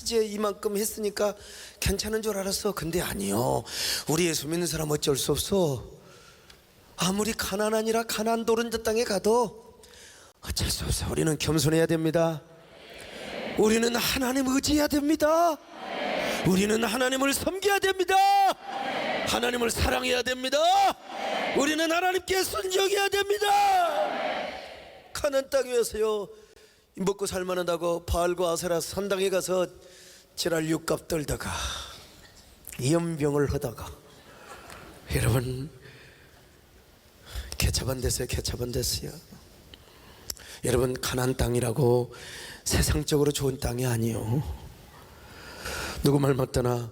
이제 이만큼 했으니까 괜찮은 줄 알았어. 근데 아니요. 우리 예수 믿는 사람 어쩔 수 없어. 아무리 가난하니라 가난 도른자 땅에 가도 어쩔 수 없어. 우리는 겸손해야 됩니다. 우리는 하나님 의지해야 됩니다. 우리는 하나님을 섬겨야 됩니다. 하나님을 사랑해야 됩니다. 우리는 하나님께 순종해야 됩니다. 가나안 땅에 와서요 먹고 살만하다고 바알과 아세라 산당에 가서 지랄 육갑 떨다가 연병을 하다가 여러분 개차반 됐어요. 개차반 됐어요. 여러분 가나안 땅이라고 세상적으로 좋은 땅이 아니요. 누구 말 맞다나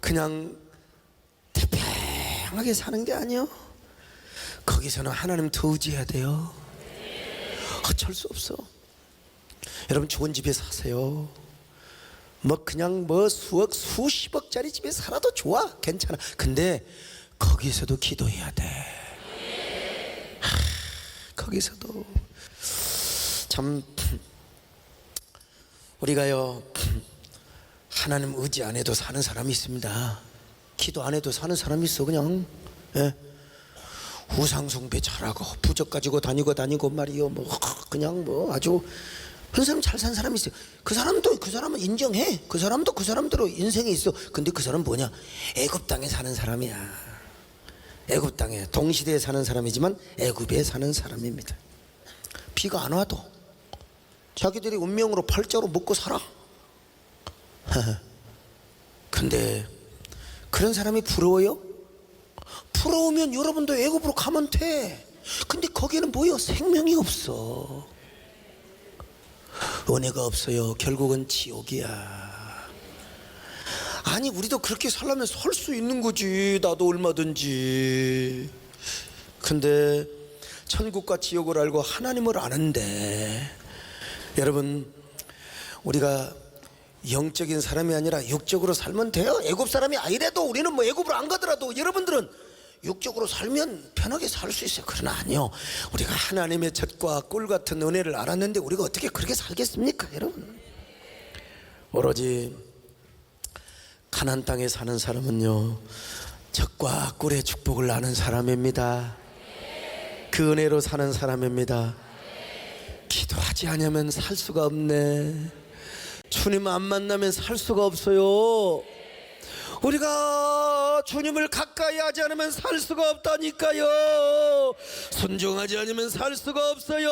그냥 태평하게 사는 게 아니요. 거기서는 하나님 더 의지해야 돼요. 어쩔 수 없어. 여러분 좋은 집에 사세요. 뭐 그냥 뭐 수억 수십억짜리 집에 살아도 좋아. 괜찮아. 근데 거기서도 기도해야 돼. 거기서도 참 우리가요 하나님 의지 안 해도 사는 사람이 있습니다. 기도 안 해도 사는 사람이 있어. 그냥 우상 숭배 잘하고 부적 가지고 다니고 말이요 뭐 그냥 뭐 아주 그 사람 잘 산 사람이 있어요. 그 사람은 인정해. 그 사람도 그 사람대로 인생이 있어. 근데 그 사람은 뭐냐? 애굽 땅에 사는 사람이야. 애굽 땅에 동시대에 사는 사람이지만 애굽에 사는 사람입니다. 비가 안 와도 자기들이 운명으로 팔자로 먹고 살아. 근데 그런 사람이 부러워요? 부러우면 여러분도 애굽으로 가면 돼. 근데 거기는 뭐요? 생명이 없어. 은혜가 없어요. 결국은 지옥이야. 아니 우리도 그렇게 살려면 살 수 있는 거지. 나도 얼마든지. 근데 천국과 지옥을 알고 하나님을 아는데 여러분 우리가 영적인 사람이 아니라 육적으로 살면 돼요. 애굽 사람이 아니래도 우리는 뭐 애굽으로 안 가더라도 여러분들은 육적으로 살면 편하게 살 수 있어요. 그러나 아니요. 우리가 하나님의 젖과 꿀 같은 은혜를 알았는데 우리가 어떻게 그렇게 살겠습니까, 여러분? 오로지 가나안 땅에 사는 사람은요 젖과 꿀의 축복을 아는 사람입니다. 그 은혜로 사는 사람입니다. 기도하지 않으면 살 수가 없네. 주님 안 만나면 살 수가 없어요. 우리가 주님을 가까이 하지 않으면 살 수가 없다니까요. 순종하지 않으면 살 수가 없어요.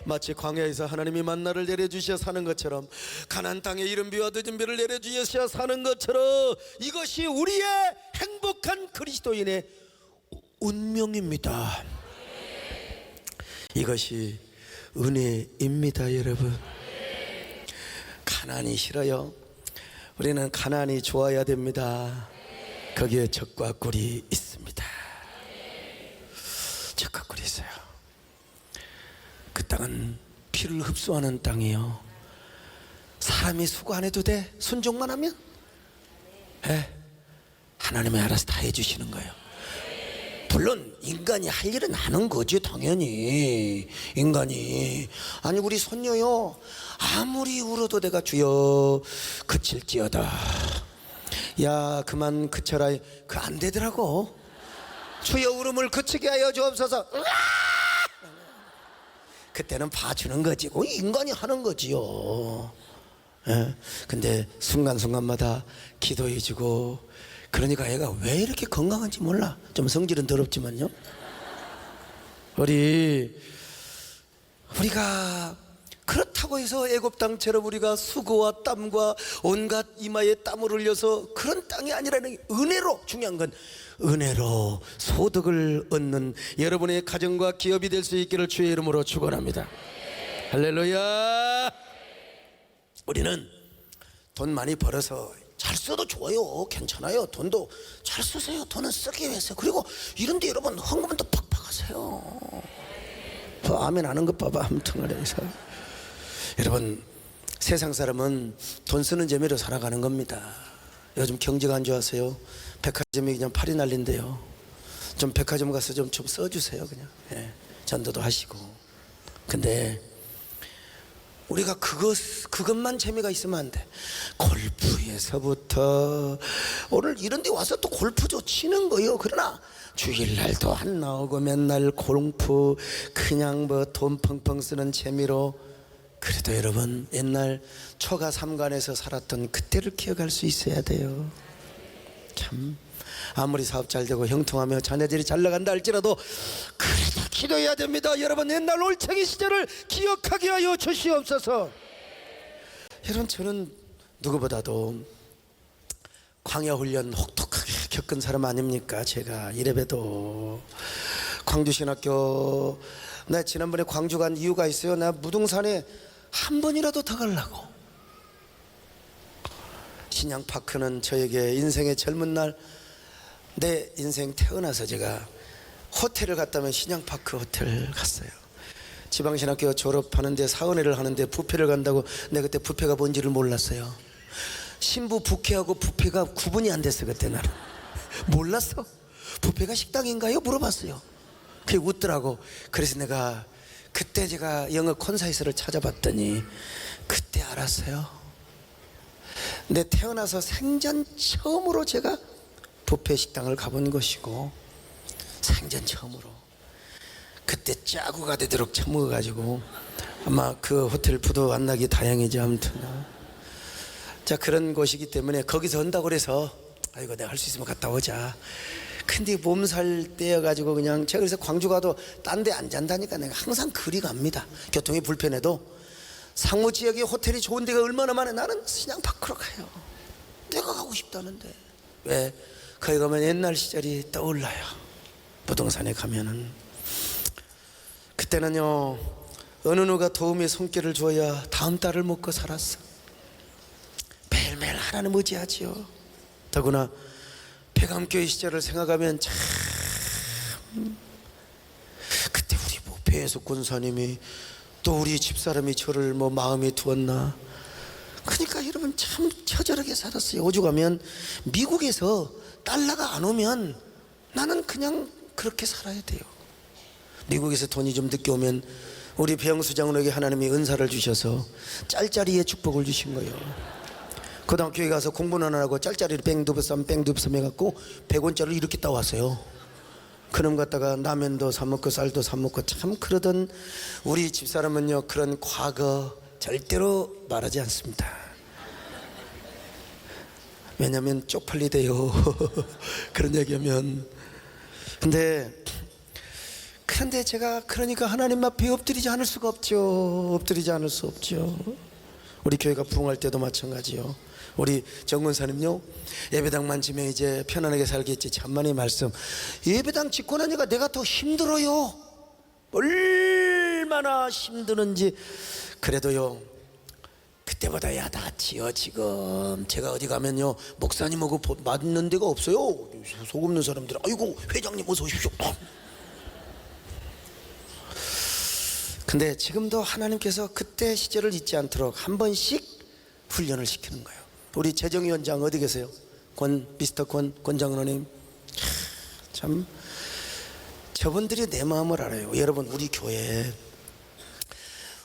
마치 광야에서 하나님이 만나를 내려주셔 사는 것처럼 가나안 땅에 이른 비와 늦은 비를 내려주셔 사는 것처럼 이것이 우리의 행복한 그리스도인의 운명입니다. 이것이 은혜입니다. 여러분 가나안이 싫어요. 우리는 가나안이 좋아야 됩니다. 거기에 젖과 꿀이 있습니다. 젖과 꿀이 있어요. 그 땅은 피를 흡수하는 땅이에요. 사람이 수고 안 해도 돼. 순종만 하면 하나님이 알아서 다 해주시는 거예요. 물론 인간이 할 일은 하는 거지. 당연히 인간이. 아니 우리 손녀요 아무리 울어도 내가 주여 그칠지어다. 야 그만 그쳐라. 그 안 되더라고. 주여 울음을 그치게 하여 주옵소서. 그때는 봐주는 거지. 인간이 하는 거지요. 근데 순간순간마다 기도해주고. 그러니까 애가 왜 이렇게 건강한지 몰라. 좀 성질은 더럽지만요. 우리가 그렇다고 해서 애굽 땅처럼 우리가 수고와 땀과 온갖 이마에 땀을 흘려서 그런 땅이 아니라는 게 은혜로. 중요한 건 은혜로 소득을 얻는 여러분의 가정과 기업이 될 수 있기를 주의 이름으로 축원합니다. 할렐루야. 우리는 돈 많이 벌어서 잘 써도 좋아요. 괜찮아요. 돈도 잘 쓰세요. 돈은 쓰기 위해서. 그리고 이런데 여러분 헌금도 팍팍 하세요. 아멘 하는 것 봐봐. 아무튼 그래서 여러분, 세상 사람은 돈 쓰는 재미로 살아가는 겁니다. 요즘 경제가 안 좋아서요, 백화점이 그냥 팔이 날린대요. 좀 백화점 가서 좀 써주세요. 그냥 전도도 하시고. 근데 우리가 그것만 재미가 있으면 안 돼. 골프에서부터 오늘 이런 데 와서 또 골프도 치는 거요. 그러나 주일날도 안 나오고 맨날 골프 그냥 뭐 돈 펑펑 쓰는 재미로. 그래도 여러분, 옛날 초가 삼간에서 살았던 그때를 기억할 수 있어야 돼요. 참, 아무리 사업 잘 되고 형통하며 자네들이 잘 나간다 할지라도 그래도 기도해야 됩니다. 여러분, 옛날 올챙이 시절을 기억하게 하여 주시옵소서. 여러분, 저는 누구보다도 광야 훈련 혹독하게 겪은 사람 아닙니까? 제가 이래봬도 광주신학교, 나 지난번에 광주 간 이유가 있어요. 나 무등산에 한 번이라도 더 가려고. 신양파크는 저에게 인생의 젊은 날, 내 인생 태어나서 제가 호텔을 갔다면 신양파크 호텔 갔어요. 지방신학교 졸업하는데 사은회를 하는데 뷔페를 간다고. 내가 그때 뷔페가 뭔지를 몰랐어요. 신부 부케하고 뷔페가 구분이 안 됐어. 그때 나는 몰랐어. 뷔페가 식당인가요? 물어봤어요. 그게 웃더라고. 그래서 내가 그때 제가 영어 콘사이트를 찾아봤더니 그때 알았어요. 내 태어나서 생전 처음으로 제가 뷔페 식당을 가본 것이고, 생전 처음으로 그때 짜고가 되도록 처먹어가지고 아마 그 호텔 부도 안 나기 다행이지. 아무튼 자, 그런 곳이기 때문에 거기서 한다고 그래서 아이고 내가 할 수 있으면 갔다 오자. 근데 몸살 떼어가지고 그냥 제가 그래서 광주 가도 딴 데 안 잔다니까 내가 항상 그리 갑니다. 교통이 불편해도 상무 지역에 호텔이 좋은 데가 얼마나 많아. 나는 신양파크로 가요. 내가 가고 싶다는데. 왜? 거기 가면 옛날 시절이 떠올라요. 부동산에 가면은. 그때는요, 어느 누가 도움의 손길을 줘야 다음 달을 먹고 살았어. 매일매일 하나님 의지하지요. 더구나 폐감교회 시절을 생각하면 참, 그때 우리 뭐 배혜숙 권사님이 또 우리 집사람이 저를 뭐 마음에 두었나. 그러니까 여러분 참 처절하게 살았어요. 오죽하면 미국에서 달러가 안 오면 나는 그냥 그렇게 살아야 돼요. 미국에서 돈이 좀 늦게 오면 우리 배영수 장로에게 하나님이 은사를 주셔서 짤짜리의 축복을 주신 거예요. 고등학교에 가서 공부는 안 하고 짤짜리를 뺑두부쌈 해갖고 100원짜리를 이렇게 따왔어요. 그놈 갖다가 라면도 사 먹고 쌀도 사 먹고 참 그러던 우리 집사람은요, 그런 과거 절대로 말하지 않습니다. 왜냐하면 쪽팔리대요. 그런 얘기하면. 그런데 제가 그러니까 하나님 앞에 엎드리지 않을 수가 없죠. 엎드리지 않을 수 없죠. 우리 교회가 부흥할 때도 마찬가지요. 우리 정권사님요, 예배당만 지면 이제 편안하게 살겠지. 참만의 말씀. 예배당 짓고 나니까 내가 더 힘들어요. 얼마나 힘드는지. 그래도요, 그때보다 야 낫지요. 지금 제가 어디 가면요, 목사님하고 맞는 데가 없어요. 속 없는 사람들. 아이고 회장님 어서 오십시오. 근데 지금도 하나님께서 그때 시절을 잊지 않도록 한 번씩 훈련을 시키는 거예요. 우리 재정위원장 어디 계세요? 미스터 권장로님. 참 저분들이 내 마음을 알아요. 여러분, 우리 교회,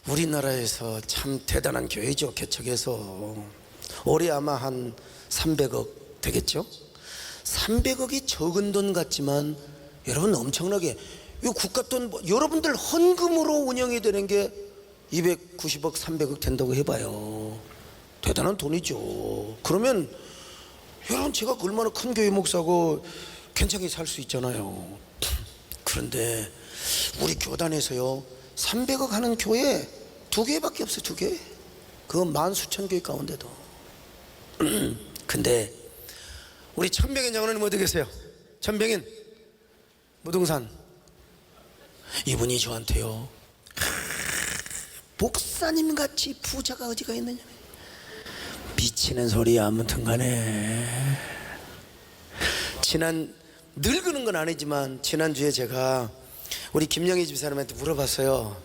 우리나라에서 참 대단한 교회죠. 개척해서 올해 아마 한 300억 되겠죠. 300억이 적은 돈 같지만 여러분 엄청나게, 이 국가돈 여러분들 헌금으로 운영이 되는 게 290억 300억 된다고 해봐요. 대단한 돈이죠. 그러면 여러분, 제가 얼마나 큰 교회 목사고 괜찮게 살 수 있잖아요. 그런데 우리 교단에서요, 300억 하는 교회 2개밖에 없어요. 2개. 그건 만 수천 교회 가운데도. 근데 우리 천병인 장로님 어디 계세요? 천병인 무등산. 이분이 저한테요, 목사님 같이 부자가 어디가 있느냐. 미치는 소리야. 아무튼 간에 늙는 건 아니지만 지난주에 제가 우리 김영희 집사람한테 물어봤어요.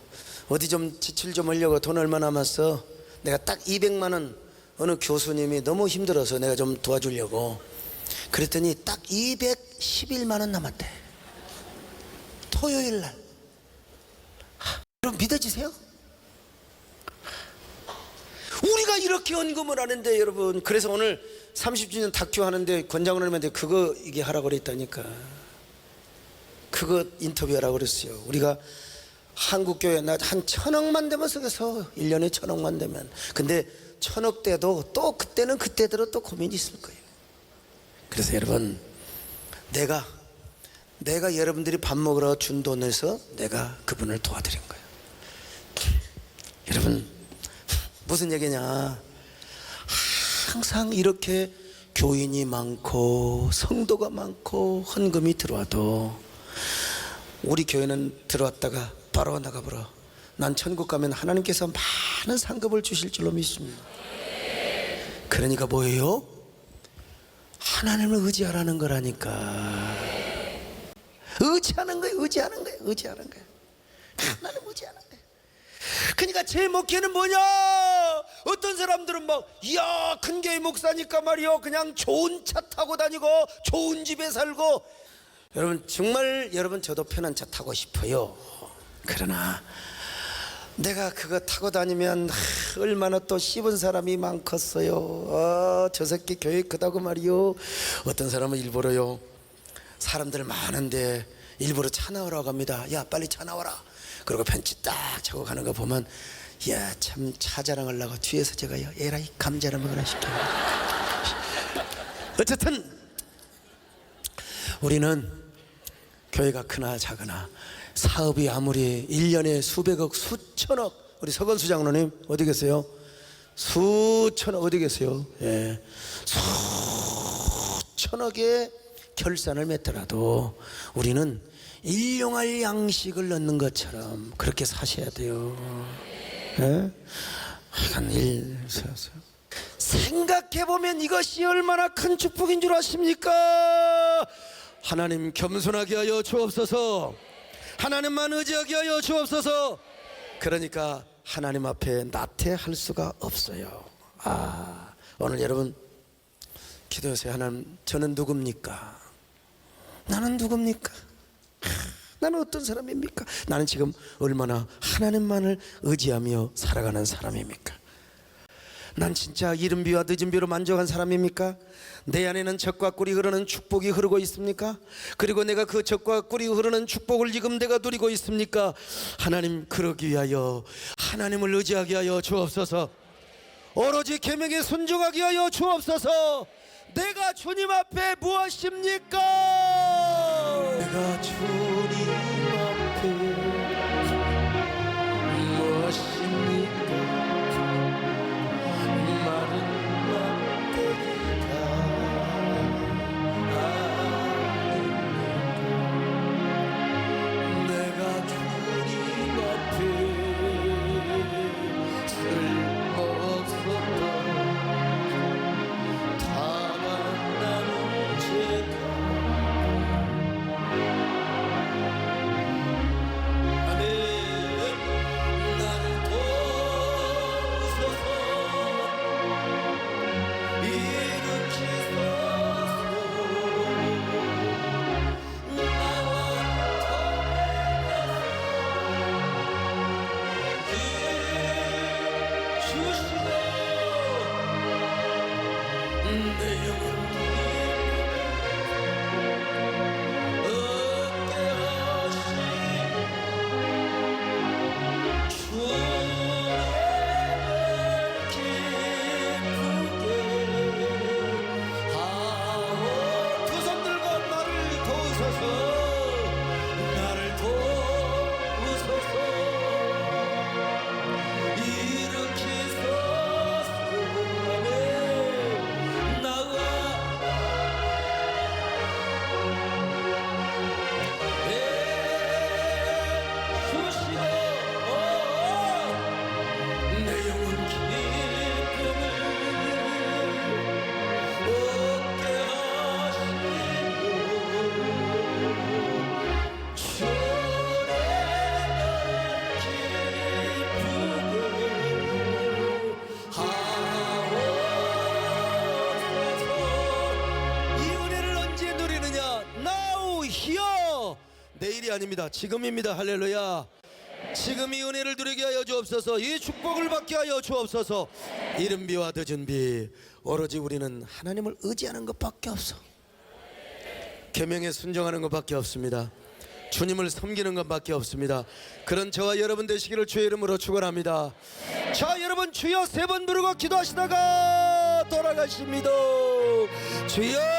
어디 좀 지출 좀 하려고 돈 얼마 남았어? 내가 딱 200만 원 어느 교수님이 너무 힘들어서 내가 좀 도와주려고 그랬더니 딱 211만 원 남았대. 토요일 날. 여러분 믿어지세요? 우리가 이렇게 헌금을 하는데 여러분, 그래서 오늘 30주년 다큐 하는데 권장원님한테 그거 이게 하라고 그랬다니까. 그거 인터뷰하라고 그랬어요. 우리가 한국교회 나 한 1,000억만 되면 쓰겠어. 1년에 1,000억만 되면. 근데 1,000억 대도 또 그때는 그때대로 또 고민이 있을 거예요. 그래서 여러분, 내가 여러분들이 밥 먹으러 준 돈에서 내가 그분을 도와드린 거예요. 여러분, 무슨 얘기냐, 항상 이렇게 교인이 많고 성도가 많고 헌금이 들어와도 우리 교회는 들어왔다가 바로 나가버려. 난 천국 가면 하나님께서 많은 상급을 주실 줄로 믿습니다. 그러니까 뭐예요? 하나님을 의지하라는 거라니까. 의지하는 거예요. 의지하는 거예요. 의지하는 거예요. 하나님 의지하는 거예요. 그러니까 제 목회는 뭐냐? 어떤 사람들은 막 이야 큰 교회 목사니까 말이요 그냥 좋은 차 타고 다니고 좋은 집에 살고. 여러분 정말 여러분 저도 편한 차 타고 싶어요. 그러나 내가 그거 타고 다니면 얼마나 또 씹은 사람이 많겠어요. 저 새끼 교회 크다고 말이요. 어떤 사람은 일부러요, 사람들 많은데 일부러 차 나오라고 합니다. 야 빨리 차 나와라. 그리고 편지 딱 차고 가는 거 보면 야 참 차 자랑하려고 뒤에서 제가요 에라이 감자나 먹으라 시켜요. 어쨌든 우리는 교회가 크나 작으나 사업이 아무리 1년에 수백억 수천억, 우리 서건수 장로님 어디 계세요? 수천억 어디 계세요? 예. 수천억의 결산을 맺더라도 우리는 일용할 양식을 넣는 것처럼 그렇게 사셔야 돼요. 예? 생각해보면 이것이 얼마나 큰 축복인 줄 아십니까? 하나님 겸손하게 하여 주옵소서. 하나님만 의지하게 하여 주옵소서. 그러니까 하나님 앞에 나태할 수가 없어요. 오늘 여러분 기도하세요. 하나님, 저는 누굽니까? 나는 누굽니까? 나는 어떤 사람입니까? 나는 지금 얼마나 하나님만을 의지하며 살아가는 사람입니까? 난 진짜 이른 비와 늦은 비로 만족한 사람입니까? 내 안에는 젖과 꿀이 흐르는 축복이 흐르고 있습니까? 그리고 내가 그 젖과 꿀이 흐르는 축복을 지금 내가 누리고 있습니까? 하나님, 그러기 위하여 하나님을 의지하게 하여 주옵소서. 오로지 계명에 순종하게 하여 주옵소서. 내가 주님 앞에 무엇입니까? 내가 주님 앞에 무엇입니까? 마른 막대기가 아닙니까? 내가 주님 앞에 쓸모없었던 다만 나는 죄가 내일이 아닙니다. 지금입니다. 할렐루야. 지금 이 은혜를 누리게 하여 주옵소서. 이 축복을 받게 하여 주옵소서. 이른 비와 늦은 비 오로지 우리는 하나님을 의지하는 것밖에 없어. 계명에 순종하는 것밖에 없습니다. 주님을 섬기는 것밖에 없습니다. 그런 저와 여러분 되시기를 주의 이름으로 축원합니다. 자, 여러분 주여 3번 부르고 기도하시다가 돌아가십니다. 주여